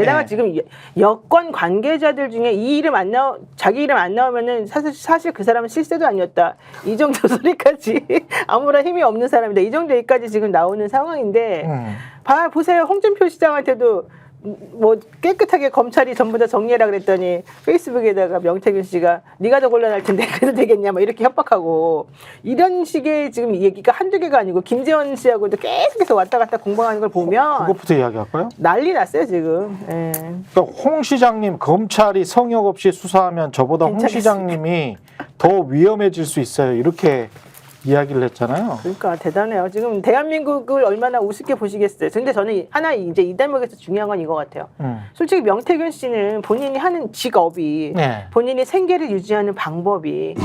게다가 지금 여권 관계자들 중에 이 이름 안 자기 이름 안 나오면은 사실 그 사람은 실세도 아니었다. 이 정도 소리까지 아무런 힘이 없는 사람이다. 이 정도 얘기까지 지금 나오는 상황인데 보세요. 홍준표 시장한테도 뭐 깨끗하게 검찰이 전부 다 정리해라 그랬더니 페이스북에다가 명태균 씨가 네가 더 곤란할 텐데 그래도 되겠냐 막 이렇게 협박하고 이런 식의 지금 얘기가 한두 개가 아니고 김재원 씨하고도 계속해서 왔다 갔다 공방하는 걸 보면 그것부터 이야기할까요? 난리 났어요 지금. 예. 그러니까 홍 시장님 검찰이 성역 없이 수사하면 저보다 홍 시장님이 더 위험해질 수 있어요. 이렇게 이야기를 했잖아요. 그러니까 대단해요. 지금 대한민국을 얼마나 우습게 보시겠어요. 근데 저는 하나 이제 이 대목에서 중요한 건 이거 같아요. 솔직히 명태균 씨는 본인이 하는 직업이 본인이 생계를 유지하는 방법이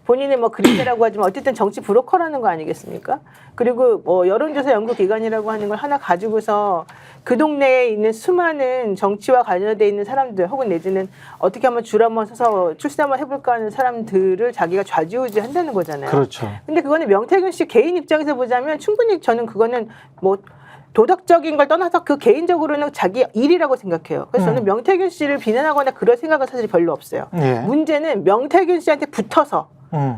본인이 뭐 그림자라고 하지만 어쨌든 정치 브로커라는 거 아니겠습니까? 그리고 뭐 여론조사 연구기관이라고 하는 걸 하나 가지고서 그 동네에 있는 수많은 정치와 관련돼 있는 사람들 혹은 내지는 어떻게 하면 줄 한번 서서 출세 한번 해볼까 하는 사람들을 자기가 좌지우지 한다는 거잖아요. 그렇죠. 근데 그거는 명태균 씨 개인 입장에서 보자면 충분히 저는 그거는 뭐 도덕적인 걸 떠나서 그 개인적으로는 자기 일이라고 생각해요. 그래서 저는 명태균 씨를 비난하거나 그럴 생각은 사실 별로 없어요. 문제는 명태균 씨한테 붙어서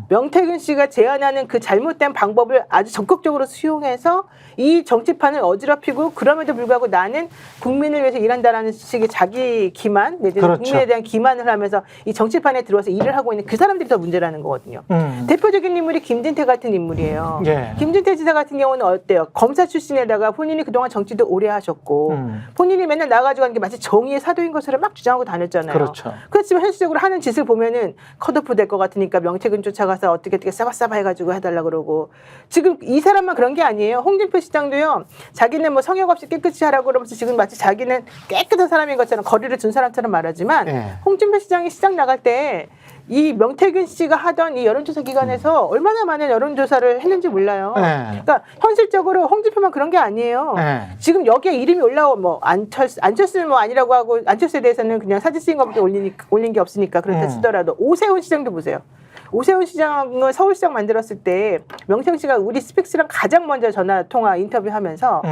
명태균 씨가 제안하는 그 잘못된 방법을 아주 적극적으로 수용해서 이 정치판을 어지럽히고 그럼에도 불구하고 나는 국민을 위해서 일한다라는 식의 자기 기만 내지는 그렇죠. 국민에 대한 기만을 하면서 이 정치판에 들어와서 일을 하고 있는 그 사람들이 더 문제라는 거거든요. 대표적인 인물이 김진태 같은 인물이에요. 김진태 지사 같은 경우는 어때요? 검사 출신에다가 본인이 그동안 정치도 오래 하셨고 본인이 맨날 나가지고 하는 게 마치 정의의 사도인 것처럼 막 주장하고 다녔잖아요. 그렇죠. 그렇지만 현실적으로 하는 짓을 보면은 컷오프 될 것 같으니까 명태균 쫓아가서 어떻게 싸바싸바 해가지고 해달라 그러고 지금 이 사람만 그런 게 아니에요. 홍준표 시장도요. 자기는 뭐 성역 없이 깨끗이 하라고 그러면서 지금 마치 자기는 깨끗한 사람인 것처럼 거리를 둔 사람처럼 말하지만 홍준표 시장이 시장 나갈 때 이 명태균 씨가 하던 이 여론조사 기관에서 얼마나 많은 여론조사를 했는지 몰라요. 그러니까 현실적으로 홍준표만 그런 게 아니에요. 지금 여기에 이름이 올라오 뭐 안철수는 뭐 아니라고 하고 안철수에 대해서는 그냥 사진 쓰인 것밖에 올린 게 없으니까 그렇다 치더라도 오세훈 시장도 보세요. 오세훈 시장을 서울시장 만들었을 때 명태균 씨가 우리 스픽스랑 가장 먼저 전화 통화 인터뷰하면서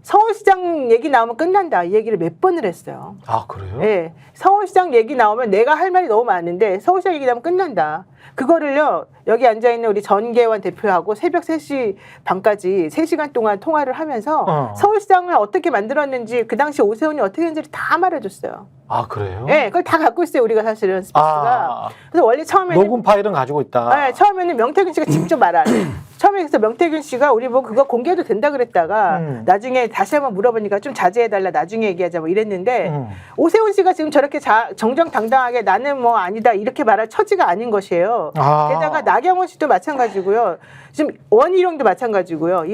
서울시장 얘기 나오면 끝난다 이 얘기를 몇 번을 했어요. 아 그래요? 네, 서울시장 얘기 나오면 내가 할 말이 너무 많은데 서울시장 얘기 나오면 끝난다. 그거를요 여기 앉아 있는 우리 전계환 대표하고 새벽 3시 반까지 3시간 동안 통화를 하면서 서울시장을 어떻게 만들었는지 그 당시 오세훈이 어떻게 했는지 다 말해줬어요. 아 그래요? 네, 그걸 다 갖고 있어요 우리가 사실은 스피스가. 그래서 원래 처음에는 녹음 파일은 가지고 있다. 네, 처음에는 명태균 씨가 직접 말하는. 처음에 그래서 명태균 씨가 우리 뭐 그거 공개해도 된다 그랬다가 나중에 다시 한번 물어보니까 좀 자제해달라 나중에 얘기하자 뭐 이랬는데 오세훈 씨가 지금 저렇게 정정당당하게 나는 뭐 아니다 이렇게 말할 처지가 아닌 것이에요. 게다가 나경원 씨도 마찬가지고요. 지금 원희룡도 마찬가지고요.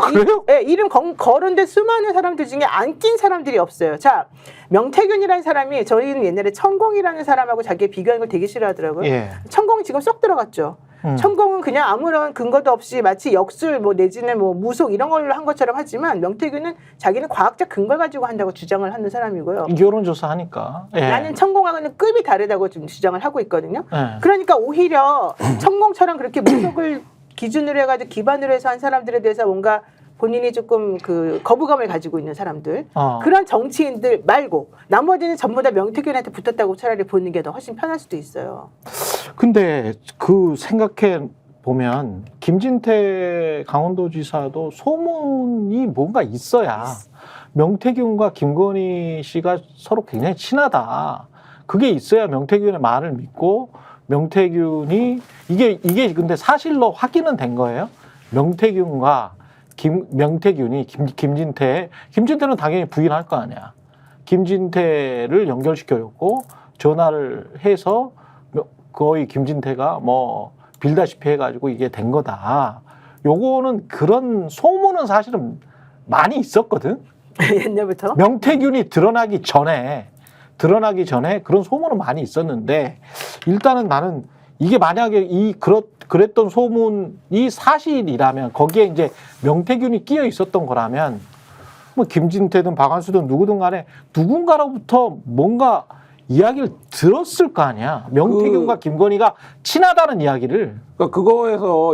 그래요? 이름 거론된 수많은 사람들 중에 안 낀 사람들이 없어요. 자, 명태균이라는 사람이 저희는 옛날에 천공이라는 사람하고 자기 비교하는 걸 되게 싫어하더라고요. 천공이 지금 쏙 들어갔죠. 천공은 그냥 아무런 근거도 없이 마치 역술 뭐 내지는 뭐 무속 이런 걸로 한 것처럼 하지만 명태균은 자기는 과학적 근거 가지고 한다고 주장을 하는 사람이고요. 여론조사 하니까. 나는 천공하고는 급이 다르다고 좀 주장을 하고 있거든요. 그러니까 오히려 천공처럼 그렇게 무속을 기준으로 해가지고 기반으로 해서 한 사람들에 대해서 뭔가 본인이 조금 그 거부감을 가지고 있는 사람들 그런 정치인들 말고 나머지는 전부 다 명태균한테 붙었다고 차라리 보는 게 더 훨씬 편할 수도 있어요. 근데 그 생각해 보면 김진태 강원도지사도 소문이 뭔가 있어야 명태균과 김건희 씨가 서로 굉장히 친하다. 그게 있어야 명태균의 말을 믿고 명태균이 이게 근데 사실로 확인은 된 거예요. 명태균이 김진태는 당연히 부인할 거 아니야. 김진태를 연결시켜줬고 전화를 해서 거의 김진태가 뭐 빌다시피 해가지고 이게 된 거다. 요거는 그런 소문은 사실은 많이 있었거든. 옛날부터. 명태균이 드러나기 전에 그런 소문은 많이 있었는데 일단은 나는 이게 만약에 그랬던 소문이 사실이라면 거기에 이제 명태균이 끼어 있었던 거라면 뭐 김진태든 박한수든 누구든 간에 누군가로부터 뭔가 이야기를 들었을 거 아니야. 명태균과 김건희가 친하다는 이야기를. 그러니까 그거에서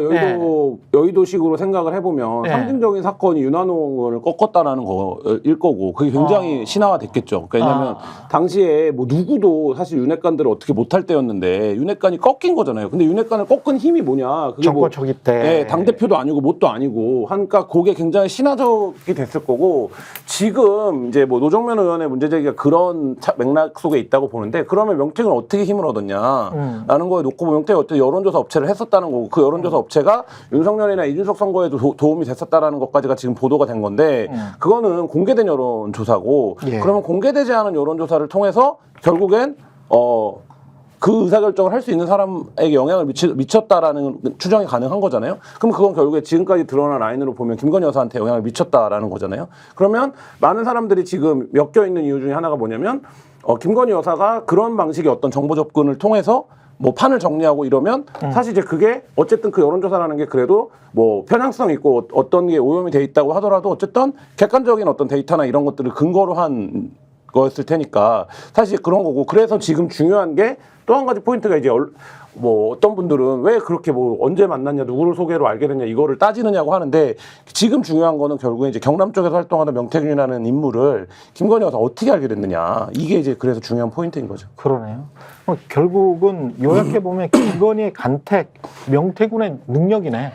여의도식으로 생각을 해보면 상징적인 사건이 윤한홍을 꺾었다라는 거일 거고 그게 굉장히 신화화됐겠죠. 왜냐하면 당시에 뭐 누구도 사실 윤핵관들을 어떻게 못할 때였는데 윤핵관이 꺾인 거잖아요. 근데 윤핵관을 꺾은 힘이 뭐냐? 그게 정권 초기 때 당 대표도 아니고 뭣도 아니고 하니까 그게 굉장히 신화적이 됐을 거고 지금 이제 뭐 노정면 의원의 문제 제기가 그런 맥락 속에 있다고 보는데 그러면 명태균은 어떻게 힘을 얻었냐라는 거에 놓고 보면 명태균이 어떤 여론조사 업체를 했었다는 거고 그 여론조사 업체가 윤석열이나 이준석 선거에도 도움이 됐었다라는 것까지가 지금 보도가 된 건데 그거는 공개된 여론조사고 그러면 공개되지 않은 여론조사를 통해서 결국엔 그 의사결정을 할 수 있는 사람에게 영향을 미쳤다라는 추정이 가능한 거잖아요. 그럼 그건 결국에 지금까지 드러난 라인으로 보면 김건희 여사한테 영향을 미쳤다라는 거잖아요. 그러면 많은 사람들이 지금 엮여 있는 이유 중에 하나가 뭐냐면 김건희 여사가 그런 방식의 어떤 정보 접근을 통해서 뭐 판을 정리하고 이러면 사실 이제 그게 어쨌든 그 여론조사라는 게 그래도 뭐 편향성 있고 어떤 게 오염이 돼 있다고 하더라도 어쨌든 객관적인 어떤 데이터나 이런 것들을 근거로 한 거였을 테니까 사실 그런 거고 그래서 지금 중요한 게 또 한 가지 포인트가 이제 뭐 어떤 분들은 왜 그렇게 뭐 언제 만났냐 누구를 소개로 알게 됐냐 이거를 따지느냐고 하는데 지금 중요한 거는 결국에 이제 경남 쪽에서 활동하는 명태균이라는 인물을 김건희 여사 어떻게 알게 됐느냐 이게 이제 그래서 중요한 포인트인 거죠. 그러네요. 결국은 요약해 보면 김건희의 간택, 명태균의 능력이네.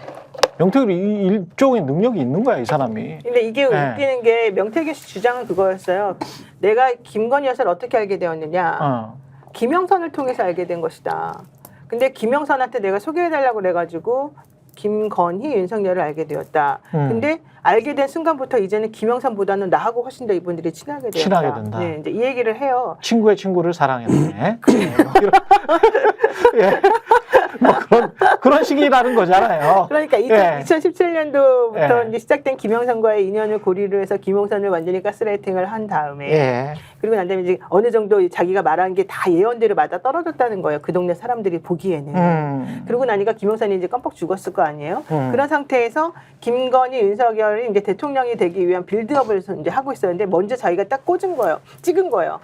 명태균이 일종의 능력이 있는 거야 이 사람이. 근데 이게 웃기는 게 명태균 씨 주장은 그거였어요. 내가 김건희 여사를 어떻게 알게 되었느냐. 김영선을 통해서 알게 된 것이다. 근데 김영선한테 내가 소개해달라고 그래가지고 김건희, 윤석열을 알게 되었다. 근데 알게 된 순간부터 이제는 김영선보다는 나하고 훨씬 더 이분들이 친하게 되었다. 친하게 된다. 네, 이제 이 얘기를 해요. 친구의 친구를 사랑했네. 예. 뭐 그런 식이라는 거잖아요. 그러니까 2017년도부터 이제 시작된 김영선과의 인연을 고리로 해서 김영선을 완전히 가스라이팅을 한 다음에 그리고 난 다음에 이제 어느 정도 자기가 말한 게 다 예언대로 맞아 떨어졌다는 거예요. 그 동네 사람들이 보기에는. 그러고 나니까 김영선이 이제 깜빡 죽었을 거 아니에요. 그런 상태에서 김건희, 윤석열이 이제 대통령이 되기 위한 빌드업을 이제 하고 있었는데 먼저 자기가 딱 꽂은 거예요. 찍은 거예요.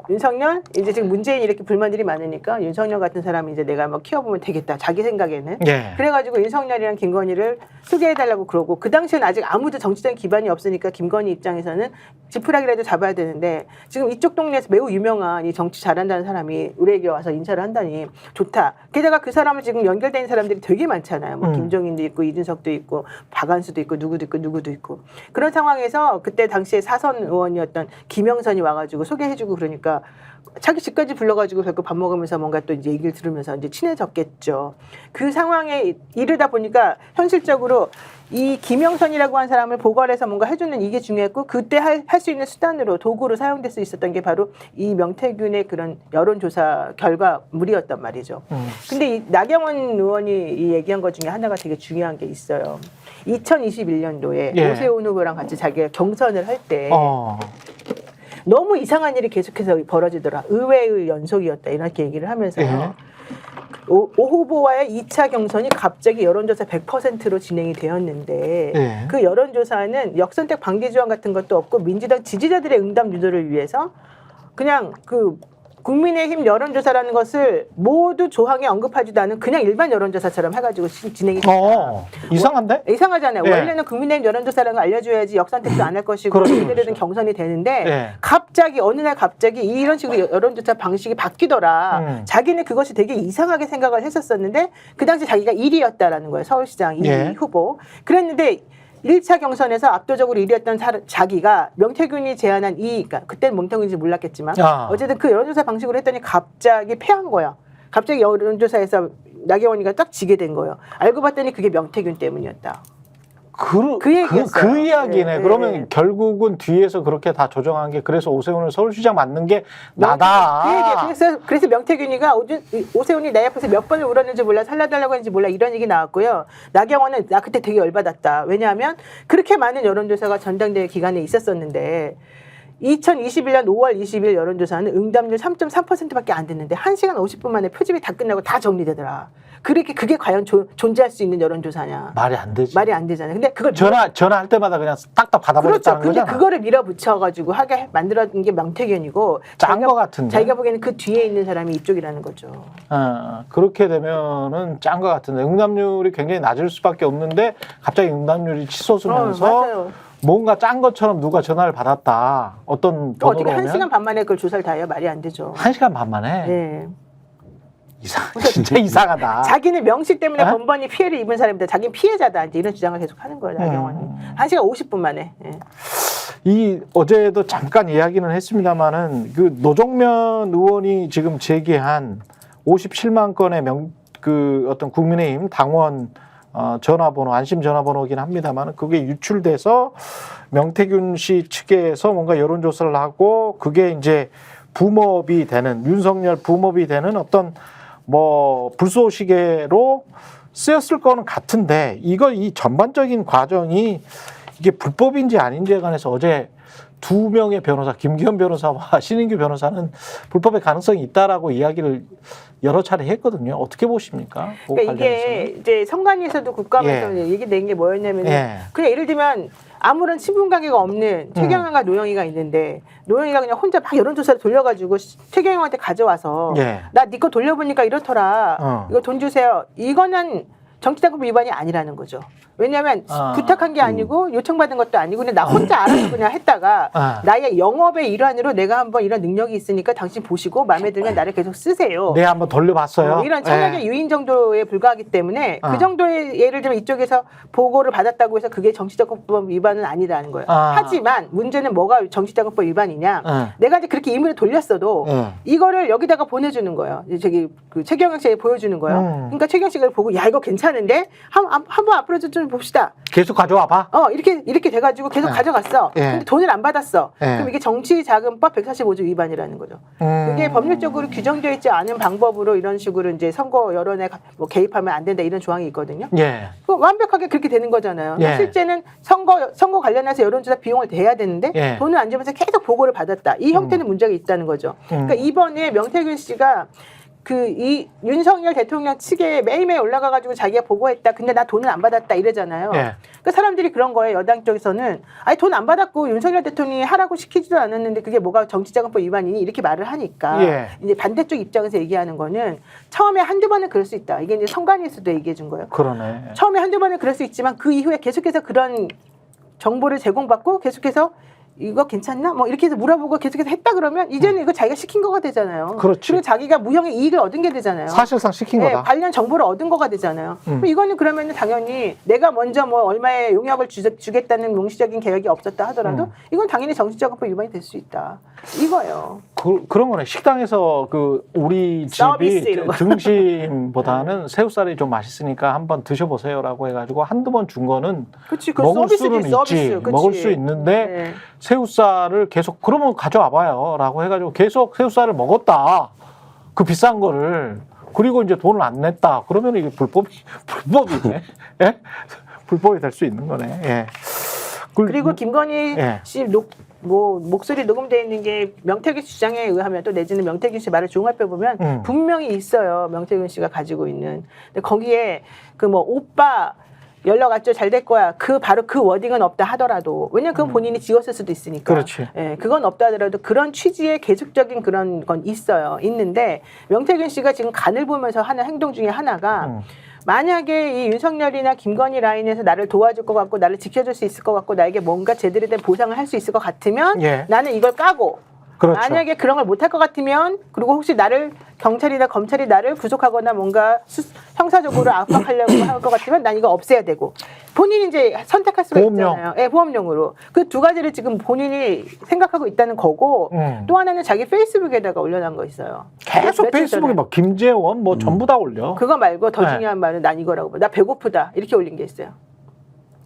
윤석열 이제 지금 문재인 이렇게 불만들이 많으니까 윤석열 같은 사람이 이제 내가 뭐 키워보면 되겠다 자기 생각에는 그래가지고 윤석열이랑 김건희를 소개해달라고 그러고 그 당시에는 아직 아무도 정치적인 기반이 없으니까 김건희 입장에서는 지푸라기라도 잡아야 되는데 지금 이쪽 동네에서 매우 유명한 이 정치 잘한다는 사람이 우리에게 와서 인사를 한다니 좋다. 게다가 그 사람은 지금 연결된 사람들이 되게 많잖아요. 뭐 김종인도 있고 이준석도 있고 박한수도 있고 누구도 있고 그런 상황에서 그때 당시에 사선 의원이었던 김영선이 와가지고 소개해주고 그러니까 자기 집까지 불러가지고 결국 밥 먹으면서 뭔가 또 이제 얘기를 들으면서 이제 친해졌겠죠. 그 상황에 이르다 보니까 현실적으로 이 김영선이라고 한 사람을 보궐해서 뭔가 해주는 이게 중요했고 그때 할 수 있는 수단으로 도구로 사용될 수 있었던 게 바로 이 명태균의 그런 여론조사 결과물이었단 말이죠. 근데 이 나경원 의원이 이 얘기한 것 중에 하나가 되게 중요한 게 있어요. 2021년도에 오세훈 후보랑 같이 자기가 경선을 할 때 너무 이상한 일이 계속해서 벌어지더라. 의외의 연속이었다. 이렇게 얘기를 하면서요. 오 후보와의 2차 경선이 갑자기 여론조사 100%로 진행이 되었는데 그 여론조사는 역선택 방지 조항 같은 것도 없고 민주당 지지자들의 응답 유도를 위해서 그냥 그 국민의힘 여론조사라는 것을 모두 조항에 언급하지도 않은 그냥 일반 여론조사처럼 해가지고 진행이 됐다. 이상한데? 이상하잖아요. 원래는 국민의힘 여론조사라는 걸 알려줘야지 역선택도 안 할 것이고 이들은 경선이 되는데 갑자기 어느 날 갑자기 이런 식으로 여론조사 방식이 바뀌더라. 자기는 그것이 되게 이상하게 생각을 했었었는데 그 당시 자기가 1위였다라는 거예요. 서울시장 2위 후보. 그랬는데 1차 경선에서 압도적으로 1위였던 자기가 명태균이 제안한 그러니까 그때는 명태균인지 몰랐겠지만 어쨌든 그 여론조사 방식으로 했더니 갑자기 패한 거야. 갑자기 여론조사에서 나경원이가 딱 지게 된 거예요. 알고 봤더니 그게 명태균 때문이었다. 그 얘기였어요. 그 이야기네. 그러면 결국은 뒤에서 그렇게 다 조정한 게 그래서 오세훈을 서울시장 맞는 게 나다. 그래서 명태균이가 오세훈이 내 앞에서 몇 번을 울었는지 몰라 살려달라고 했는지 몰라 이런 얘기 나왔고요. 나경원은 나 그때 되게 열받았다. 왜냐하면 그렇게 많은 여론조사가 전당대회 기간에 있었었는데 2021년 5월 20일 여론조사는 응답률 3.3%밖에 안 됐는데 1시간 50분 만에 표집이 다 끝나고 다 정리되더라. 그게 과연 존재할 수 있는 여론조사냐? 말이 안 되지. 말이 안 되잖아요. 근데 그걸 전화할 때마다 그냥 딱딱 받아버렸다는 그렇죠. 근데 거잖아. 그거를 밀어붙여가지고 하게 만들어진 게 명태균이고 짠 거 같은데. 자기가 보기에는 그 뒤에 있는 사람이 이쪽이라는 거죠. 그렇게 되면은 짠 거 같은데 응답률이 굉장히 낮을 수밖에 없는데 갑자기 응답률이 치솟으면서 맞아요. 뭔가 짠 것처럼 누가 전화를 받았다. 어떤 또 어떻게 번호로 1시간 오면 반 만에 그걸 조사를 다 해요? 말이 안 되죠. 1시간 반 만에 네. 진짜 이상하다. 자기는 명식 때문에 에? 번번이 피해를 입은 사람인데 자기는 피해자다. 이제 이런 주장을 계속 하는 거예요. 나경원이. 1시간 50분 만에. 예. 이 어제도 잠깐 이야기는 했습니다만은 그 노정면 의원이 지금 제기한 57만 건의 그 어떤 국민의힘 당원 전화번호 안심 전화번호긴 합니다만 그게 유출돼서 명태균 씨 측에서 뭔가 여론조사를 하고 그게 이제 붐업이 되는 윤석열 붐업이 되는 어떤 뭐 불쏘시개로 쓰였을 거는 같은데 이 전반적인 과정이 이게 불법인지 아닌지에 관해서 어제 두 명의 변호사 김기현 변호사와 신인규 변호사는 불법의 가능성이 있다라고 이야기를 여러 차례 했거든요. 어떻게 보십니까? 그러니까 이게 이제 선관위에서도 국감에서 얘기된 게 뭐였냐면 그냥 예를 들면 아무런 친분관계가 없는 최경영과 노영희가 있는데 노영희가 그냥 혼자 막 여론조사를 돌려가지고 최경영한테 가져와서 나 네 거 돌려보니까 이렇더라. 이거 돈 주세요. 이거는 정치자금 위반이 아니라는 거죠. 왜냐하면 부탁한 게 아니고 요청받은 것도 아니고 그냥 나 혼자 알아서 그냥 했다가 나의 영업의 일환으로 내가 한번 이런 능력이 있으니까 당신 보시고 마음에 들면 나를 계속 쓰세요. 네, 한번 돌려봤어요. 이런 청약의 유인 정도에 불과하기 때문에 그 정도의 예를 들면 이쪽에서 보고를 받았다고 해서 그게 정치자금법 위반은 아니라는 거예요. 하지만 문제는 뭐가 정치자금법 위반이냐? 내가 이제 그렇게 임의로 돌렸어도 이거를 여기다가 보내주는 거예요. 저기 그 최경영 씨에 보여주는 거예요. 그러니까 최경영 씨가 보고 야 이거 괜찮은데 한번 앞으로 좀 봅시다. 계속 가져와봐. 이렇게 돼가지고 계속 가져갔어. 근데 돈을 안 받았어. 그럼 이게 정치자금법 145조 위반이라는 거죠. 그게 법률적으로 규정되어 있지 않은 방법으로 이런 식으로 이제 선거 여론에 뭐 개입하면 안 된다 이런 조항이 있거든요. 완벽하게 그렇게 되는 거잖아요. 실제는 선거 관련해서 여론조사 비용을 대야 되는데 돈을 안 주면서 계속 보고를 받았다. 이 형태는 문제가 있다는 거죠. 그러니까 이번에 명태균 씨가 이 윤석열 대통령 측에 매일매일 올라가가지고 자기가 보고했다. 근데 나 돈을 안 받았다 이러잖아요. 그러니까 사람들이 그런 거예요. 여당 쪽에서는 아니 돈 안 받았고 윤석열 대통령이 하라고 시키지도 않았는데 그게 뭐가 정치자금법 위반이니 이렇게 말을 하니까 이제 반대쪽 입장에서 얘기하는 거는 처음에 한두 번은 그럴 수 있다. 이게 이제 선관위에서도 얘기해 준 거예요. 그러네. 처음에 한두 번은 그럴 수 있지만 그 이후에 계속해서 그런 정보를 제공받고 계속해서 이거 괜찮나? 뭐 이렇게 해서 물어보고 계속해서 했다 그러면 이제는 이거 자기가 시킨 거가 되잖아요. 그렇지. 그리고 자기가 무형의 이익을 얻은 게 되잖아요. 사실상 시킨 거다. 관련 정보를 얻은 거가 되잖아요. 그럼 이거는 그러면은 당연히 내가 먼저 뭐 얼마의 용역을 주겠다는 명시적인 계획이 없었다 하더라도 이건 당연히 정치자금법 위반이 될 수 있다. 이거예요. 그런 거네. 식당에서 그 우리 집이 등심보다는 새우살이 좀 맛있으니까 한번 드셔보세요라고 해가지고 한두 번 준 거는 그치, 먹을 수는 있지. 서비스. 먹을 수 있는데 새우살을 계속 그러면 가져와봐요라고 해가지고 계속 새우살을 먹었다. 그 비싼 거를 그리고 이제 돈을 안 냈다. 그러면 이게 불법이네. 예? 불법이 될 수 있는 거네. 그리고 김건희 씨 목소리 녹음되어 있는 게 명태균 씨 주장에 의하면 또 내지는 명태균 씨 말을 종합해 보면 분명히 있어요. 명태균 씨가 가지고 있는. 근데 거기에 그 뭐 오빠 연락 왔죠. 잘 될 거야. 바로 그 워딩은 없다 하더라도 왜냐면 그건 본인이 지었을 수도 있으니까. 그렇지. 그건 없다 하더라도 그런 취지의 계속적인 그런 건 있어요. 있는데 명태균 씨가 지금 간을 보면서 하는 행동 중에 하나가 만약에 이 윤석열이나 김건희 라인에서 나를 도와줄 것 같고 나를 지켜줄 수 있을 것 같고 나에게 뭔가 제대로 된 보상을 할 수 있을 것 같으면 나는 이걸 까고 만약에 그런 걸 못할 것 같으면 그리고 혹시 나를 경찰이나 검찰이 나를 구속하거나 뭔가 형사적으로 압박하려고 할 것 같으면 난 이거 없애야 되고 본인이 이제 선택할 수가 있잖아요. 보험용으로. 그 두 가지를 지금 본인이 생각하고 있다는 거고 또 하나는 자기 페이스북에다가 올려놓은 거 있어요. 계속 페이스북에 막 김재원 뭐 전부 다 올려. 그거 말고 더 중요한 말은 난 이거라고 봐. 나 배고프다 이렇게 올린 게 있어요.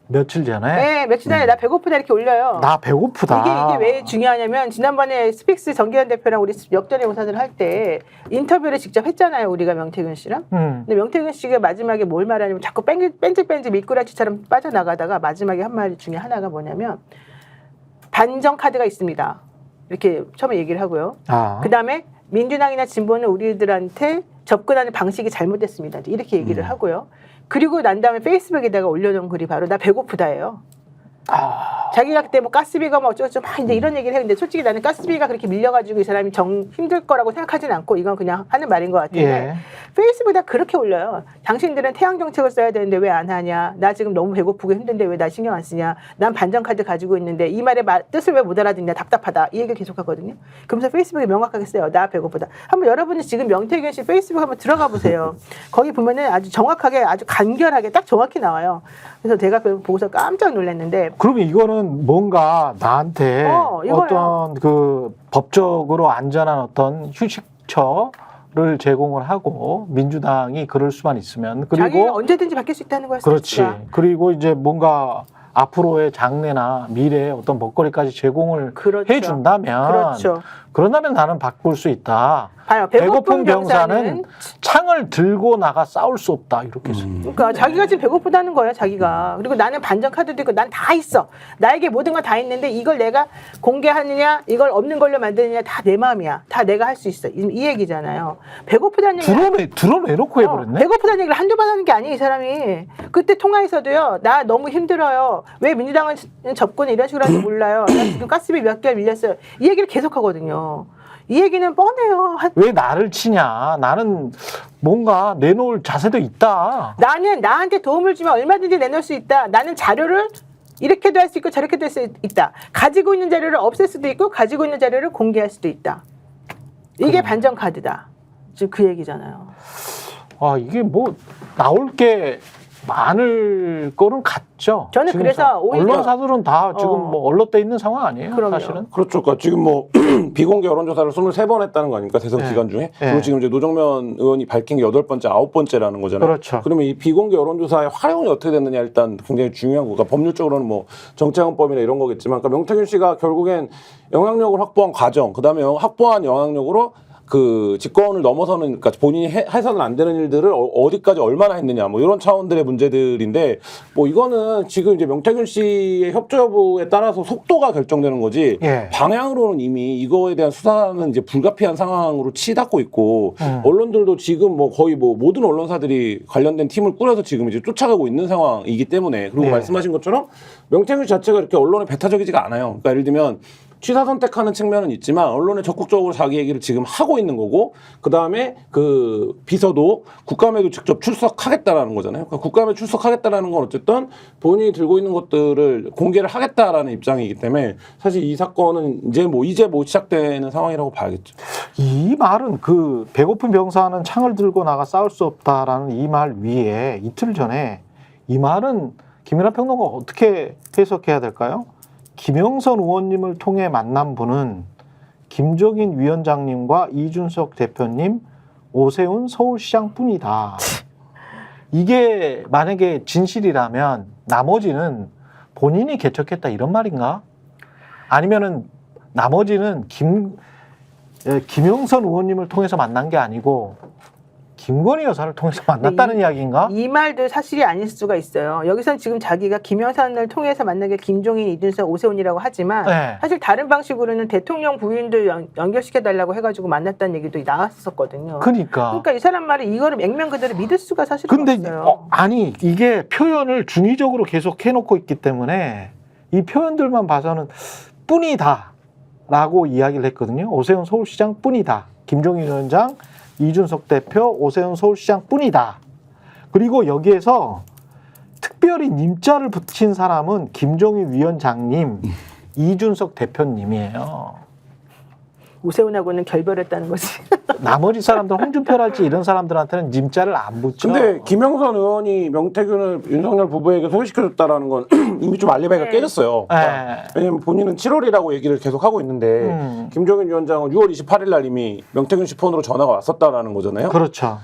며칠 전에? 며칠 전에 나 배고프다 이렇게 올려요. 나 배고프다. 이게 왜 중요하냐면 지난번에 스픽스 정기현 대표랑 우리 역전의 우산을 할 때 인터뷰를 직접 했잖아요. 우리가 명태균 씨랑. 근데 명태균 씨가 마지막에 뭘 말하냐면 자꾸 뺀질뺀질 미꾸라지처럼 빠져나가다가 마지막에 한 말 중에 하나가 뭐냐면 반정 카드가 있습니다. 이렇게 처음에 얘기를 하고요. 아. 그다음에 민주당이나 진보는 우리들한테 접근하는 방식이 잘못됐습니다. 이렇게 얘기를 하고요. 그리고 난 다음에 페이스북에다가 올려놓은 글이 바로 나 배고프다예요. 자기가 그때 뭐 가스비가 뭐 어쩌고저쩌고 막 이제 이런 얘기를 했는데 솔직히 나는 가스비가 그렇게 밀려가지고 이 사람이 힘들 거라고 생각하진 않고 이건 그냥 하는 말인 것 같은데 예. 페이스북에다 그렇게 올려요. 당신들은 태양 정책을 써야 되는데 왜 안 하냐. 나 지금 너무 배고프고 힘든데 왜 나 신경 안 쓰냐. 난 반전카드 가지고 있는데 이 말의 뜻을 왜 못 알아듣냐. 답답하다. 이 얘기를 계속 하거든요. 그러면서 페이스북에 명확하게 써요. 나 배고프다. 한번 여러분이 지금 명태균 씨 페이스북 한번 들어가 보세요. 거기 보면은 아주 정확하게 아주 간결하게 딱 정확히 나와요. 그래서 제가 그걸 보고서 깜짝 놀랐는데 그러면 이거는 뭔가 나한테 이거요. 어떤 그 법적으로 안전한 어떤 휴식처를 제공을 하고 민주당이 그럴 수만 있으면 자기가 그리고 언제든지 바뀔 수 있다는 거야. 그렇지. 스스로가. 그리고 이제 뭔가 앞으로의 장래나 미래의 어떤 먹거리까지 제공을 그렇죠. 해준다면 그렇죠. 그런다면 나는 바꿀 수 있다. 봐요. 배고픈 병사는 창을 들고 나가 싸울 수 없다. 이렇게 씁니다. 그러니까 자기가 지금 배고프다는 거예요, 자기가. 그리고 나는 반전 카드도 있고 난 다 있어. 나에게 모든 걸 다 있는데 이걸 내가 공개하느냐, 이걸 없는 걸로 만드느냐 다 내 마음이야. 다 내가 할 수 있어. 이 얘기잖아요. 배고프다는 얘기. 드러내놓고 해버렸네. 배고프다는 얘기를 한두 번 하는 게 아니에요, 이 사람이. 그때 통화에서도요, 나 너무 힘들어요. 왜 민주당은 접근을 이런 식으로 하는지 몰라요. 나 지금 가스비 몇 개월 밀렸어요. 이 얘기를 계속 하거든요. 이 얘기는 뻔해요. 왜 나를 치냐? 나는 뭔가 내놓을 자세도 있다. 나는 나한테 도움을 주면 얼마든지 내놓을 수 있다. 나는 자료를 이렇게도 할 수 있고 저렇게도 할 수 있다. 가지고 있는 자료를 없앨 수도 있고 가지고 있는 자료를 공개할 수도 있다. 이게 반전 카드다. 지금 그 얘기잖아요. 아, 이게 뭐 나올 게 많을 거는 같죠. 저는 지금 그래서 오히려 언론사들은 다 지금 뭐 얼럿돼 있는 상황 아니에요? 그럼요. 사실은. 그렇죠. 그러니까 지금 뭐 비공개 여론조사를 23번 했다는 거 아닙니까? 대선 네. 기간 중에. 네. 그리고 지금 이제 노정면 의원이 밝힌 게 8번째, 9번째라는 거잖아요. 그렇죠. 그러면 이 비공개 여론조사의 활용이 어떻게 됐느냐 일단 굉장히 중요한 거가 법률적으로는 뭐 정치자금법이나 이런 거겠지만 그러니까 명태균 씨가 결국엔 영향력을 확보한 과정, 그다음에 확보한 영향력으로 그 직권을 넘어서는 그러니까 본인이 해서는 안 되는 일들을 어디까지 얼마나 했느냐 뭐 이런 차원들의 문제들인데 뭐 이거는 지금 이제 명태균 씨의 협조 여부에 따라서 속도가 결정되는 거지 예. 방향으로는 이미 이거에 대한 수사는 이제 불가피한 상황으로 치닫고 있고 언론들도 지금 뭐 거의 뭐 모든 언론사들이 관련된 팀을 꾸려서 지금 이제 쫓아가고 있는 상황이기 때문에 그리고 예. 말씀하신 것처럼 명태균 자체가 이렇게 언론에 배타적이지가 않아요. 그러니까 예를 들면 취사 선택하는 측면은 있지만 언론에 적극적으로 자기 얘기를 지금 하고 있는 거고 그다음에 그 비서도 국감에도 직접 출석하겠다라는 거잖아요. 그러니까 국감에 출석하겠다라는 건 어쨌든 본인이 들고 있는 것들을 공개를 하겠다라는 입장이기 때문에 사실 이 사건은 이제 뭐 시작되는 상황이라고 봐야겠죠. 이 말은 그 배고픈 병사는 창을 들고 나가 싸울 수 없다라는 이 말 위에 이틀 전에 이 말은 김연아 평론가 어떻게 해석해야 될까요? 김영선 의원님을 통해 만난 분은 김종인 위원장님과 이준석 대표님, 오세훈 서울시장뿐이다. 이게 만약에 진실이라면 나머지는 본인이 개척했다 이런 말인가? 아니면은 나머지는 김영선 의원님을 통해서 만난 게 아니고 김건희 여사를 통해서 만났다는 이야기인가? 이 말도 사실이 아닐 수가 있어요. 여기선 지금 자기가 김영선을 통해서 만난 게 김종인, 이준석, 오세훈이라고 하지만 네. 사실 다른 방식으로는 대통령 부인도 연결시켜달라고 해가지고 만났다는 얘기도 나왔었거든요. 그러니까 이 사람 말을 이거를 액면 그대로 믿을 수가 사실은 근데 없어요. 아니 이게 표현을 중의적으로 계속 해놓고 있기 때문에 이 표현들만 봐서는 뿐이다 라고 이야기를 했거든요. 오세훈 서울시장 뿐이다. 김종인 위원장, 이준석 대표, 오세훈 서울시장 뿐이다. 그리고 여기에서 특별히 님자를 붙인 사람은 김종인 위원장님, 이준석 대표님이에요. 오세훈하고는 결별했다는 거지. 나머지 사람들 홍준표랄지 이런 사람들한테는 님자를 안 붙여. 근데 김영선 의원이 명태균을 윤석열 부부에게 소개시켜줬다라는 건 이미 좀 알리바이가 깨졌어요. 그러니까 왜냐면 본인은 7월이라고 얘기를 계속 하고 있는데 김종인 위원장은 6월 28일 날 이미 명태균 씨 폰으로 전화가 왔었다라는 거잖아요. 그렇죠.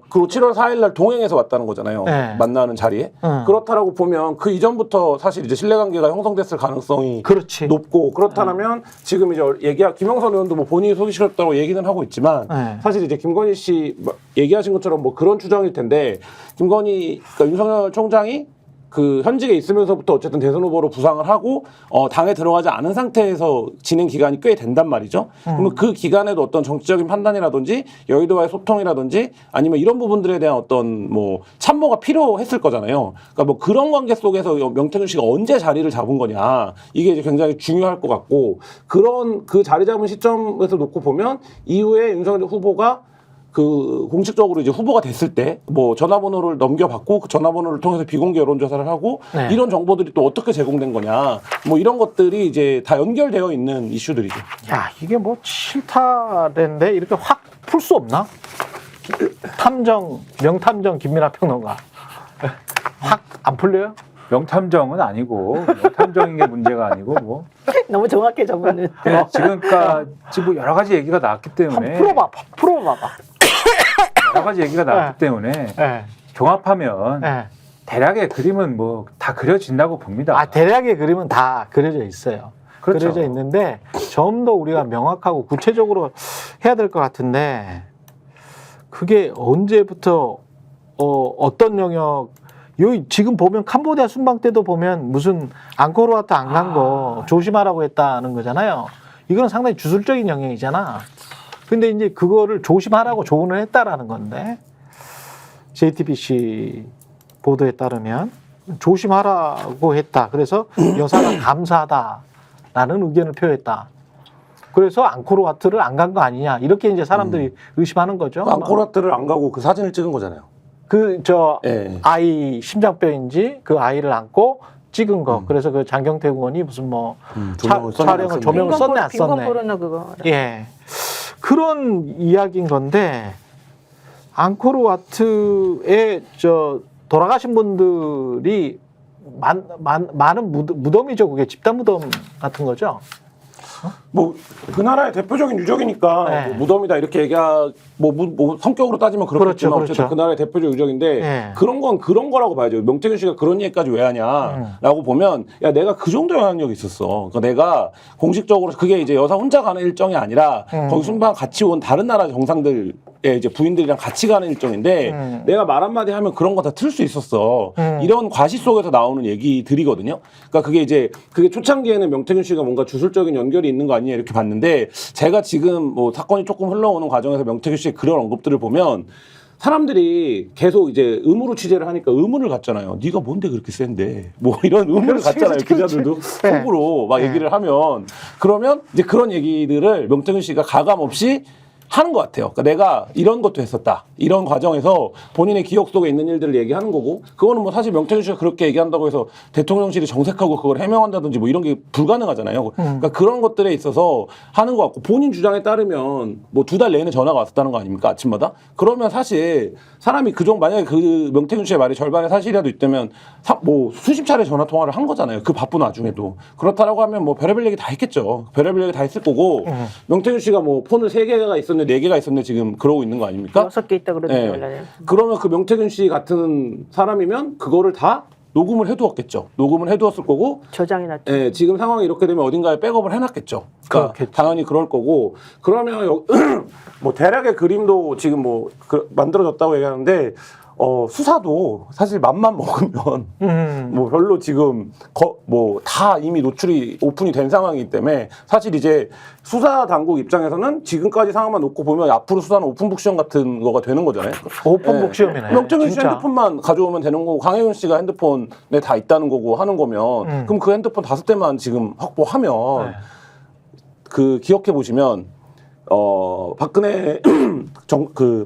그리고 7월 4일 날 동행해서 왔다는 거잖아요. 네. 만나는 자리에. 그렇다라고 보면 그 이전부터 사실 이제 신뢰관계가 형성됐을 가능성이 그렇지. 높고 그렇다면 지금 이제 김영선 의원도 뭐 본인이 소개시켰다고 얘기는 하고 있지만 사실 이제 김건희 씨 얘기하신 것처럼 뭐 그런 추정일 텐데 김건희 그러니까 윤석열 총장이 그 현직에 있으면서부터 어쨌든 대선 후보로 부상을 하고 당에 들어가지 않은 상태에서 진행 기간이 꽤 된단 말이죠. 그러면 그 기간에도 어떤 정치적인 판단이라든지 여의도와의 소통이라든지 아니면 이런 부분들에 대한 어떤 뭐 참모가 필요했을 거잖아요. 그러니까 뭐 그런 관계 속에서 명태균 씨가 언제 자리를 잡은 거냐 이게 이제 굉장히 중요할 것 같고 그런 그 자리 잡은 시점에서 놓고 보면 이후에 윤석열 후보가 그 공식적으로 이제 후보가 됐을 때 뭐 전화번호를 넘겨받고 그 전화번호를 통해서 비공개 여론조사를 하고 네. 이런 정보들이 또 어떻게 제공된 거냐 뭐 이런 것들이 이제 다 연결되어 있는 이슈들이죠. 야, 이게 뭐 실타래인데 이렇게 확 풀 수 없나? 명탐정 김민하 평론가. 확 안 풀려요? 명탐정은 아니고 명탐정인 게 문제가 아니고 뭐 너무 정확해 저분은. 지금까지 뭐 여러 가지 얘기가 나왔기 때문에 풀어봐봐. 여러 가지 얘기가 나왔기 네. 때문에 네. 종합하면 네. 대략의 그림은 뭐 다 그려진다고 봅니다. 아, 대략의 그림은 다 그려져 있어요. 그렇죠. 그려져 있는데 좀 더 우리가 명확하고 구체적으로 해야 될 것 같은데 그게 언제부터 어떤 영역 요 지금 보면 캄보디아 순방 때도 보면 무슨 앙코르와트 안 간 거 조심하라고 했다는 거잖아요. 이건 상당히 주술적인 영역이잖아. 근데 이제 그거를 조심하라고 조언을 했다라는 건데 JTBC 보도에 따르면 조심하라고 했다. 그래서 여사가 감사하다라는 의견을 표했다. 그래서 앙코르와트를 안 간 거 아니냐 이렇게 이제 사람들이 의심하는 거죠. 앙코르와트를 안 가고 그 사진을 찍은 거잖아요. 예. 아이 심장병인지 그 아이를 안고 찍은 거. 그래서 그 장경태 의원이 무슨 뭐 조명을 썼네 안 빈곤 썼네. 포르노 그거. 예. 그런 이야기인 건데 앙코르와트에 돌아가신 분들이 많은 무덤이죠. 그게 집단 무덤 같은 거죠. 뭐 그 나라의 대표적인 유적이니까 네. 뭐 무덤이다 이렇게 얘기하 뭐 성격으로 따지면 그렇겠지만 그렇죠. 어쨌든 그 나라의 대표적 유적인데 네. 그런 건 그런 거라고 봐야죠. 명태균 씨가 그런 얘기까지 왜 하냐라고 보면 야 내가 그 정도 영향력이 있었어. 그러니까 내가 공식적으로 그게 이제 여사 혼자 가는 일정이 아니라 거기 순방 같이 온 다른 나라 정상들 이제 부인들이랑 같이 가는 일정인데 내가 말 한마디 하면 그런 거 다 틀 수 있었어. 이런 과시 속에서 나오는 얘기들이거든요. 그러니까 그게 초창기에는 명태균 씨가 뭔가 주술적인 연결이 있는 거 아니냐 이렇게 봤는데 제가 지금 뭐 사건이 조금 흘러오는 과정에서 명태균 씨의 그런 언급들을 보면 사람들이 계속 이제 의무로 취재를 하니까 의문을 갖잖아요. 네가 뭔데 그렇게 센데? 뭐 이런 의문을 갖잖아요. 기자들도 속으로 막 얘기를 하면 그러면 이제 그런 얘기들을 명태균 씨가 가감 없이 하는 것 같아요. 그러니까 내가 이런 것도 했었다. 이런 과정에서 본인의 기억 속에 있는 일들을 얘기하는 거고 그거는 뭐 사실 명태균 씨가 그렇게 얘기한다고 해서 대통령실이 정색하고 그걸 해명한다든지 뭐 이런 게 불가능하잖아요. 그러니까 그런 것들에 있어서 하는 것 같고 본인 주장에 따르면 뭐 2달 내내 전화가 왔었다는 거 아닙니까? 아침마다? 그러면 사실 사람이 만약에 그 명태균 씨의 말이 절반의 사실이라도 있다면 뭐 수십 차례 전화 통화를 한 거잖아요. 그 바쁜 와중에도. 그렇다라고 하면 뭐 별의별 얘기 다 했겠죠. 별의별 얘기 다 했을 거고 명태균 씨가 뭐 폰을 3개가 있었는데 4개가 있었는데 지금 그러고 있는 거 아닙니까? 6개 있다 그러던데 네. 원래는. 그러면 그 명태균 씨 같은 사람이면 그거를 다 녹음을 해두었겠죠. 녹음을 해두었을 거고 저장이 났죠. 예, 지금 상황이 이렇게 되면 어딘가에 백업을 해놨겠죠. 그러니까 그렇겠죠. 당연히 그럴 거고 그러면 뭐 대략의 그림도 지금 뭐 만들어졌다고 얘기하는데 수사도 사실 맘만 먹으면 뭐 별로 지금 뭐 다 이미 노출이 오픈이 된 상황이기 때문에 사실 이제 수사 당국 입장에서는 지금까지 상황만 놓고 보면 앞으로 수사는 오픈북 시험 같은 거가 되는 거잖아요. 오픈북 시험이네. 명태균 씨 진짜. 핸드폰만 가져오면 되는 거고 강혜윤 씨가 핸드폰에 다 있다는 거고 하는 거면 그럼 그 핸드폰 5대만 지금 확보하면 네. 그 기억해 보시면 박근혜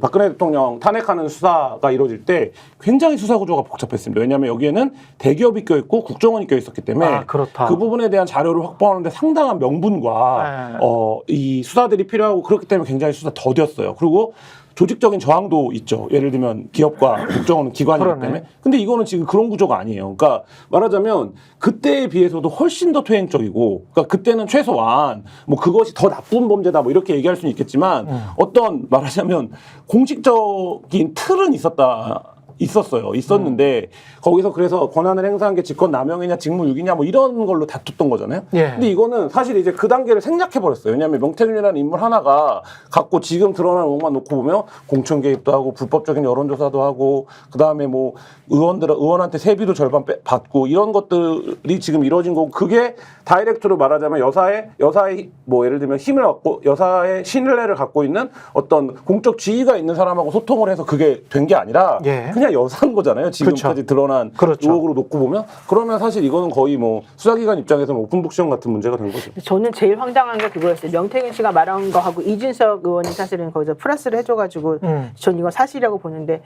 박근혜 대통령 탄핵하는 수사가 이루어질 때 굉장히 수사 구조가 복잡했습니다. 왜냐하면 여기에는 대기업이 껴있고 국정원이 껴있었기 때문에 그렇다. 그 부분에 대한 자료를 확보하는데 상당한 명분과 이 수사들이 필요하고 그렇기 때문에 굉장히 수사 더뎠어요. 그리고 조직적인 저항도 있죠. 예를 들면 기업과 국정원은 기관이기 그러네. 때문에. 근데 이거는 지금 그런 구조가 아니에요. 그러니까 말하자면 그때에 비해서도 훨씬 더 퇴행적이고, 그러니까 그때는 최소한 뭐 그것이 더 나쁜 범죄다 뭐 이렇게 얘기할 수는 있겠지만 어떤 말하자면 공식적인 틀은 있었다. 있었는데 거기서 그래서 권한을 행사한 게 직권남용이냐 직무유기냐 뭐 이런 걸로 다퉜던 거잖아요. 예. 근데 이거는 사실 이제 그 단계를 생략해 버렸어요. 왜냐하면 명태균이라는 인물 하나가 갖고 지금 드러난 의혹만 놓고 보면 공천 개입도 하고 불법적인 여론조사도 하고 그 다음에 뭐 의원한테 세비도 절반 받고 이런 것들이 지금 이루어진 거고 그게 다이렉트로 말하자면 여사의 뭐 예를 들면 힘을 얻고 여사의 신뢰를 갖고 있는 어떤 공적 지위가 있는 사람하고 소통을 해서 그게 된 게 아니라 예. 그냥 여사인 거잖아요. 지금까지 그렇죠. 드러난 그렇죠. 의혹으로 놓고 보면 그러면 사실 이거는 거의 뭐 수사기관 입장에서는 오픈북시형 같은 문제가 된 거죠. 저는 제일 황당한 게 그거였어요. 명태균 씨가 말한 거하고 이준석 의원이 사실은 거기서 플러스를 해줘가지고 전 이거 사실이라고 보는데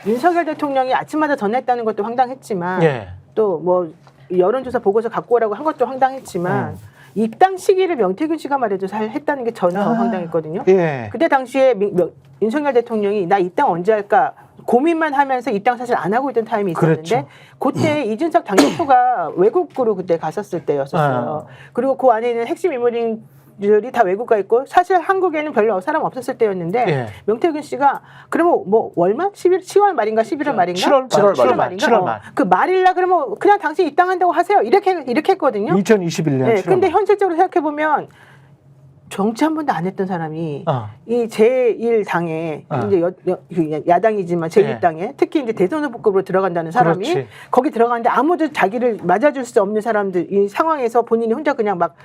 윤석열 대통령이 아침마다 전했다는 것도 황당했지만 예. 또 뭐 여론조사 보고서 갖고 오라고 한 것도 황당했지만 입당 시기를 명태균 씨가 말해줘서 했다는 게 저는 더 황당했거든요. 예. 그때 당시에 윤석열 대통령이 나 입당 언제 할까 고민만 하면서 입당 사실 안 하고 있던 타임이 있었는데 그렇죠. 그때 이준석 당대표가 외국으로 그때 갔었을 때였었어요. 그리고 그 안에 있는 핵심 인물들이 다 외국 가 있고 사실 한국에는 별로 사람 없었을 때였는데 예. 명태균 씨가 그러면 뭐 월말 10월 말인가 11월 말인가 7월 말. 그 말일라 그러면 그냥 당신 입당한다고 하세요. 이렇게 했거든요. 2021년 네, 7월 근데 말. 현실적으로 생각해 보면 정치 한 번도 안 했던 사람이 이 제1당에 이제 야당이지만 제1당에 특히 이제 대선 후보급으로 들어간다는 사람이 그렇지. 거기 들어가는데 아무도 자기를 맞아줄 수 없는 사람들 이 상황에서 본인이 혼자 그냥 막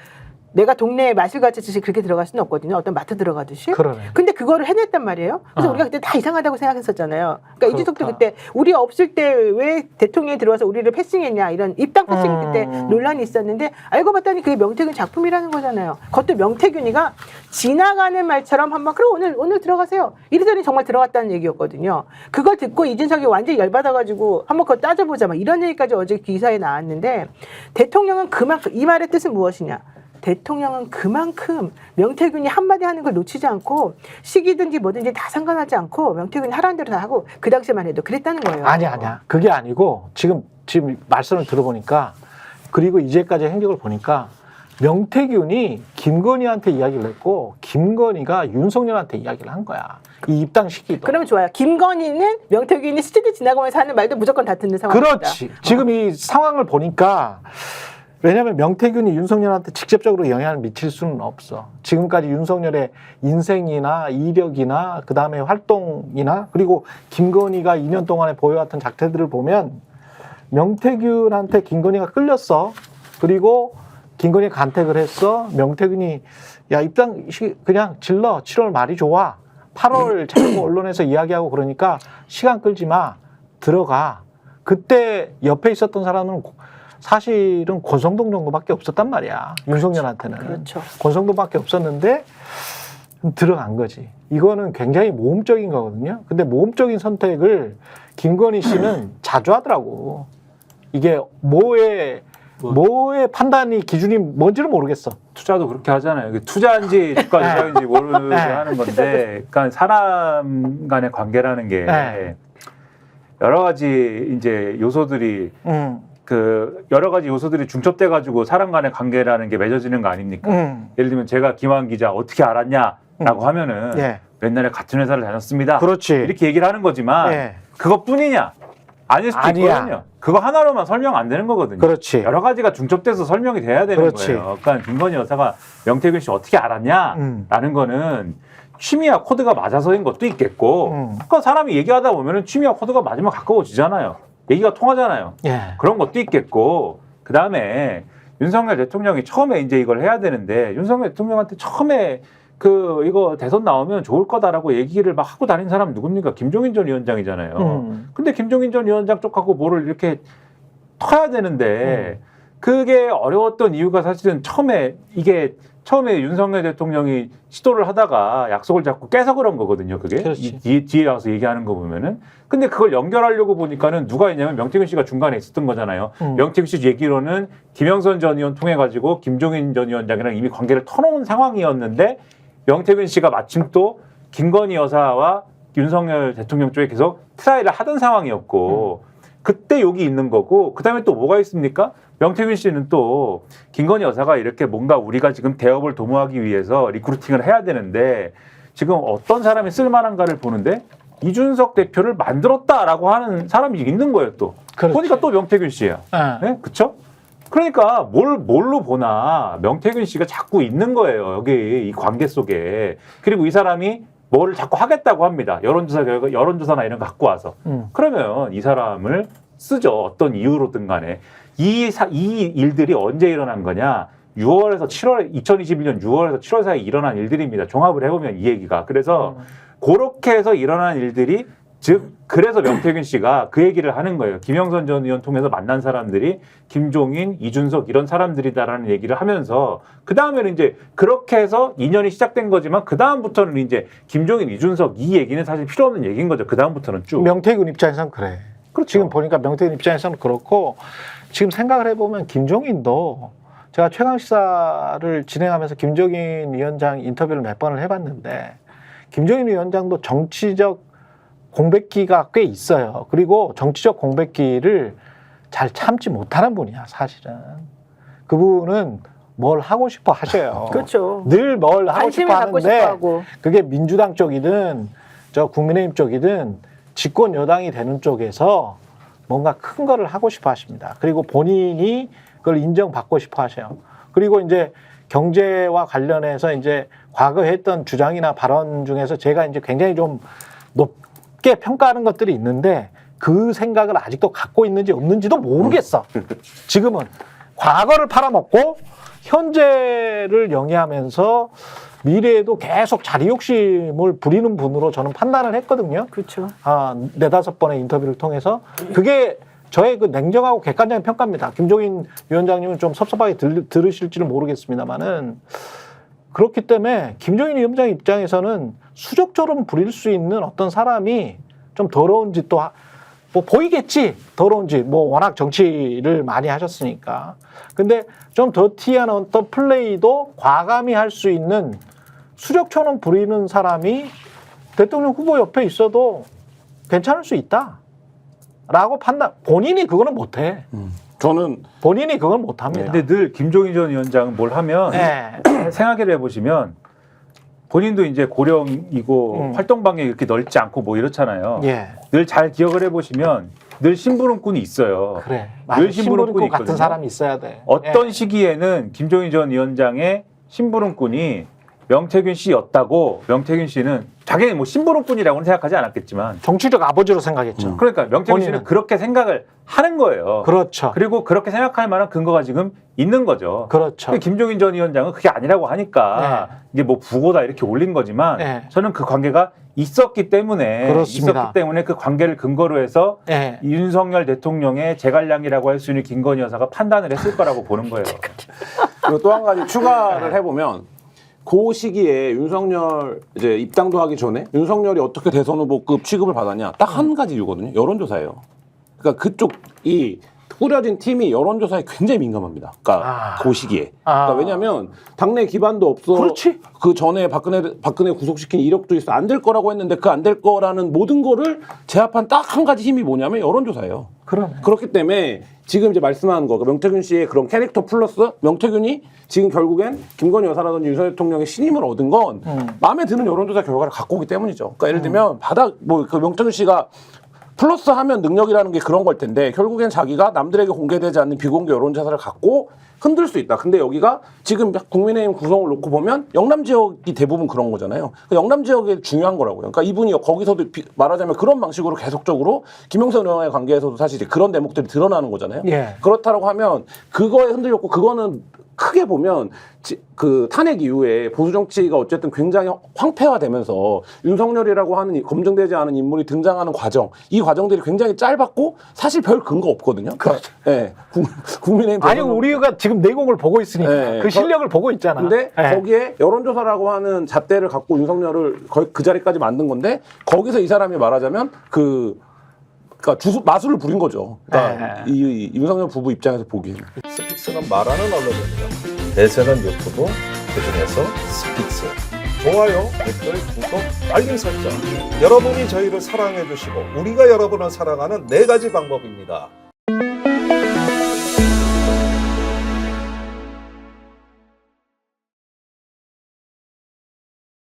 내가 동네에 마술같이 그렇게 들어갈 수는 없거든요. 어떤 마트 들어가듯이. 그러네. 근데 그거를 해냈단 말이에요. 그래서 우리가 그때 다 이상하다고 생각했었잖아요. 그러니까 이준석도 그렇다. 그때 우리 없을 때 왜 대통령이 들어와서 우리를 패싱했냐 이런 입당 패싱 그때 논란이 있었는데 알고 봤더니 그게 명태균 작품이라는 거잖아요. 그것도 명태균이가 지나가는 말처럼 한번 그럼 오늘 들어가세요. 이러더니 정말 들어갔다는 얘기였거든요. 그걸 듣고 이준석이 완전히 열받아가지고 한번 그거 따져보자 막 이런 얘기까지 어제 기사에 나왔는데 대통령은 그만큼 이 말의 뜻은 무엇이냐. 대통령은 그만큼 명태균이 한마디 하는 걸 놓치지 않고 시기든지 뭐든지 다 상관하지 않고 명태균이 하라는 대로 다 하고 그 당시만 해도 그랬다는 거예요. 아니야. 그게 아니고 지금 말씀을 들어보니까 그리고 이제까지 행적을 보니까 명태균이 김건희한테 이야기를 했고 김건희가 윤석열한테 이야기를 한 거야. 이 입당 시기도. 그러면 좋아요. 김건희는 명태균이 스튜디오 지나가면서 하는 말도 무조건 다 듣는 상황입니다. 그렇지. 지금 이 상황을 보니까 왜냐하면 명태균이 윤석열한테 직접적으로 영향을 미칠 수는 없어. 지금까지 윤석열의 인생이나 이력이나 그다음에 활동이나 그리고 김건희가 2년 동안에 보여왔던 작태들을 보면 명태균한테 김건희가 끌렸어. 그리고 김건희가 간택을 했어. 명태균이 야 입당 그냥 질러. 7월 말이 좋아. 8월 자꾸 언론에서 이야기하고 그러니까 시간 끌지 마. 들어가. 그때 옆에 있었던 사람은 사실은 권성동 정도밖에 없었단 말이야. 윤석열한테는. 그렇죠. 권성동밖에 없었는데 들어간 거지. 이거는 굉장히 모험적인 거거든요. 근데 모험적인 선택을 김건희 씨는 자주 하더라고. 이게 뭐의 판단이 기준이 뭔지는 모르겠어. 투자도 그렇게 하잖아요. 이게 투자인지 주가 조작인지 모르게 하는 건데, 그러니까 사람 간의 관계라는 게 네. 여러 가지 이제 요소들이 그 여러 가지 요소들이 중첩돼 가지고 사람 간의 관계라는 게 맺어지는 거 아닙니까? 예를 들면 제가 김한 기자 어떻게 알았냐라고 하면은 예. 옛날에 같은 회사를 다녔습니다. 그렇지. 이렇게 얘기를 하는 거지만 예. 그것뿐이냐? 아닐 수도 아니야. 있거든요. 그거 하나로만 설명 안 되는 거거든요. 그렇지. 여러 가지가 중첩돼서 설명이 돼야 되는 그렇지. 거예요. 그러니까 김건희 여사가 명태균 씨 어떻게 알았냐라는 거는 취미와 코드가 맞아서인 것도 있겠고, 그러니까 사람이 얘기하다 보면은 취미와 코드가 맞으면 가까워지잖아요. 얘기가 통하잖아요. 예. 그런 것도 있겠고, 그 다음에 윤석열 대통령이 처음에 이제 이걸 해야 되는데, 윤석열 대통령한테 처음에 이거 대선 나오면 좋을 거다라고 얘기를 막 하고 다닌 사람 누굽니까? 김종인 전 위원장이잖아요. 근데 김종인 전 위원장 쪽하고 뭐를 이렇게 터야 되는데, 그게 어려웠던 이유가 사실은 처음에 윤석열 대통령이 시도를 하다가 약속을 잡고 깨서 그런 거거든요. 그게 뒤에 와서 얘기하는 거 보면은. 근데 그걸 연결하려고 보니까는 누가 있냐면 명태균 씨가 중간에 있었던 거잖아요. 명태균 씨 얘기로는 김영선 전 의원 통해 가지고 김종인 전 위원장이랑 이미 관계를 터놓은 상황이었는데 명태균 씨가 마침 또 김건희 여사와 윤석열 대통령 쪽에 계속 트라이를 하던 상황이었고 그때 여기 있는 거고 그다음에 또 뭐가 있습니까? 명태균 씨는 또 김건희 여사가 이렇게 뭔가 우리가 지금 대업을 도모하기 위해서 리크루팅을 해야 되는데 지금 어떤 사람이 쓸만한가를 보는데 이준석 대표를 만들었다라고 하는 사람이 있는 거예요. 또 그렇지. 보니까 또 명태균 씨야. 네. 네? 그쵸? 그러니까 뭘로 보나 명태균 씨가 자꾸 있는 거예요. 여기 이 관계 속에. 그리고 이 사람이 뭐를 자꾸 하겠다고 합니다. 여론조사나 이런 거 갖고 와서. 그러면 이 사람을 쓰죠. 어떤 이유로든 간에. 이 일들이 언제 일어난 거냐? 2021년 6월에서 7월 사이에 일어난 일들입니다. 종합을 해보면 이 얘기가. 그래서 그렇게 해서 일어난 일들이 즉 그래서 명태균 씨가 그 얘기를 하는 거예요. 김영선 전 의원 통해서 만난 사람들이 김종인, 이준석 이런 사람들이다라는 얘기를 하면서 그 다음에는 이제 그렇게 해서 인연이 시작된 거지만 그 다음부터는 이제 김종인, 이준석 이 얘기는 사실 필요 없는 얘기인 거죠. 그 다음부터는 쭉. 명태균 입장에서는 그래. 그렇죠. 지금 보니까 명태균 입장에서는 그렇고 지금 생각을 해보면 김종인도 제가 최강시사를 진행하면서 김종인 위원장 인터뷰를 몇 번을 해봤는데 김종인 위원장도 정치적 공백기가 꽤 있어요. 그리고 정치적 공백기를 잘 참지 못하는 분이야, 사실은. 그분은 뭘 하고 싶어 하셔요. 그렇죠. 늘 뭘 하고 관심을 싶어 갖고 하는데 싶어 하고. 그게 민주당 쪽이든 저 국민의힘 쪽이든 집권 여당이 되는 쪽에서 뭔가 큰 거를 하고 싶어 하십니다. 그리고 본인이 그걸 인정받고 싶어 하셔요. 그리고 이제 경제와 관련해서 이제 과거에 했던 주장이나 발언 중에서 제가 이제 굉장히 좀 높게 평가하는 것들이 있는데 그 생각을 아직도 갖고 있는지 없는지도 모르겠어. 지금은 과거를 팔아먹고 현재를 영위하면서 미래에도 계속 자리 욕심을 부리는 분으로 저는 판단을 했거든요. 그렇죠. 네다섯 번의 인터뷰를 통해서 그게 저의 그 냉정하고 객관적인 평가입니다. 김종인 위원장님은 좀 섭섭하게 들으실지는 모르겠습니다만은 그렇기 때문에 김종인 위원장 입장에서는 수적처럼 부릴 수 있는 어떤 사람이 좀 더러운 짓도 뭐 보이겠지. 더러운 짓. 뭐 워낙 정치를 많이 하셨으니까. 근데 좀 더티한 어떤 플레이도 과감히 할 수 있는 수적처럼 부리는 사람이 대통령 후보 옆에 있어도 괜찮을 수 있다. 라고 판단. 본인이 그거는 못해. 저는 본인이 그걸 못합니다. 근데 늘 김종인 전 위원장은 뭘 하면 네. 생각을 해보시면 본인도 이제 고령이고 활동 방향이 이렇게 넓지 않고 뭐 이렇잖아요. 예. 늘 잘 기억을 해보시면 늘 심부름꾼이 있어요. 그래. 늘 심부름꾼이 같은 있거든요. 사람이 있어야 돼. 어떤 예. 시기에는 김종인 전 위원장의 심부름꾼이 명태균 씨였다고 명태균 씨는 자기는 뭐 심부름꾼이라고는 생각하지 않았겠지만 정치적 아버지로 생각했죠. 그러니까 명태균 씨는 본인은. 그렇게 생각을 하는 거예요. 그렇죠. 그리고 그렇게 생각할 만한 근거가 지금 있는 거죠. 그렇죠. 근데 김종인 전 위원장은 그게 아니라고 하니까 이게 뭐 부고다 이렇게 올린 거지만 네. 저는 그 관계가 있었기 때문에 그렇습니다. 그 관계를 근거로 해서 예. 윤석열 대통령의 제갈량이라고 할 수 있는 김건희 여사가 판단을 했을 거라고 보는 거예요. 그리고 또 한 가지 추가를 해보면 그 시기에 윤석열 이제 입당도 하기 전에 윤석열이 어떻게 대선 후보급 취급을 받았냐 딱 한 가지 이유거든요. 여론조사예요. 그러니까 그쪽이 꾸려진 팀이 여론조사에 굉장히 민감합니다. 그러니까 그 시기에. 그러니까 왜냐하면 당내 기반도 없어. 그렇지. 그 전에 박근혜 구속시킨 이력도 있어 안 될 거라고 했는데 그 안 될 거라는 모든 거를 제압한 딱 한 가지 힘이 뭐냐면 여론조사예요. 그러네. 그렇기 때문에 지금 이제 말씀한 거, 명태균 씨의 그런 캐릭터 플러스 명태균이 지금 결국엔 김건희 여사라든지 윤석열 대통령의 신임을 얻은 건 마음에 드는 여론조사 결과를 갖고 오기 때문이죠. 그러니까 예를 들면 그 명태균 씨가 플러스 하면 능력이라는 게 그런 걸 텐데 결국엔 자기가 남들에게 공개되지 않는 비공개 여론조사를 갖고 흔들 수 있다. 근데 여기가 지금 국민의힘 구성을 놓고 보면 영남 지역이 대부분 그런 거잖아요. 영남 지역이 중요한 거라고요. 그러니까 이분이 거기서도 말하자면 그런 방식으로 계속적으로 김영선 의원의 관계에서도 사실 그런 대목들이 드러나는 거잖아요. 예. 그렇다고 하면 그거에 흔들렸고 그거는 크게 보면 그 탄핵 이후에 보수 정치가 어쨌든 굉장히 황폐화되면서 윤석열이라고 하는 검증되지 않은 인물이 등장하는 과정, 이 과정들이 굉장히 짧았고 사실 별 근거 없거든요. 그렇죠. 예. 국민의힘 아니 우리가 지금 내공을 보고 있으니까 네. 그 실력을 보고 있잖아. 근데 네. 거기에 여론조사라고 하는 잣대를 갖고 윤석열을 거의 그 자리까지 만든 건데 거기서 이 사람이 말하자면 그러니까 마술을 부린 거죠. 그러니까 이 윤석열 부부 입장에서 보기에는. 스픽스는 말하는 언론입니다. 대세는 유튜브, 그중에서 스픽스. 좋아요, 댓글, 구독, 알림 설정. 여러분이 저희를 사랑해 주시고 우리가 여러분을 사랑하는 4가지 방법입니다.